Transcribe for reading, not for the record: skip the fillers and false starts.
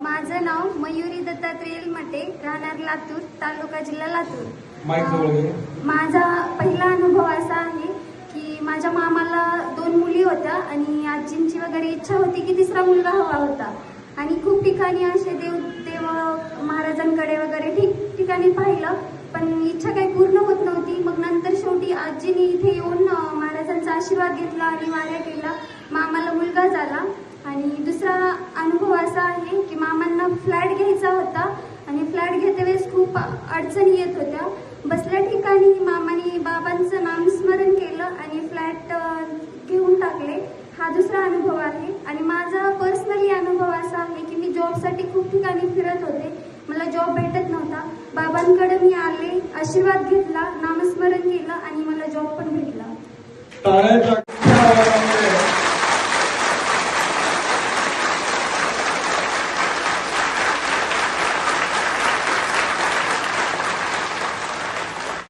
माझं नाव मयुरी दत्तात्रय मटे, राहणार लातूर, तालुका जिल्हा लातूर। माझा पहिला अनुभव असा आहे की माझ्या मामाला 2 मुली होत्या आणि आजींची वगैरे इच्छा होती की 3रा मुलगा हवा होता आणि खूप ठिकाणी असे देव महाराजांकडे वगैरे ठिकाणी पाहिलं, पण इच्छा काही पूर्ण होत नव्हती। मग नंतर शेवटी आजीने इथे येऊन महाराजांचा आशीर्वाद घेतला आणि वाऱ्या केला, मामाला मुलगा झाला। आणि दुसरा अनुभव असा आहे की मामांना फ्लॅट घ्यायचा होता आणि फ्लॅट घेते वेळेस खूप अडचणी येत होत्या। बसल्या ठिकाणी मामाने बाबांचं नामस्मरण केलं आणि फ्लॅट घेऊन टाकले। हा दुसरा अनुभव आहे। आणि माझा पर्सनली अनुभव असा आहे की मी जॉबसाठी खूप ठिकाणी फिरत होते, मला जॉब भेटत नव्हता। बाबांकडे मी आले, आशीर्वाद घेतला, नामस्मरण केलं आणि मला जॉब पण भेटला।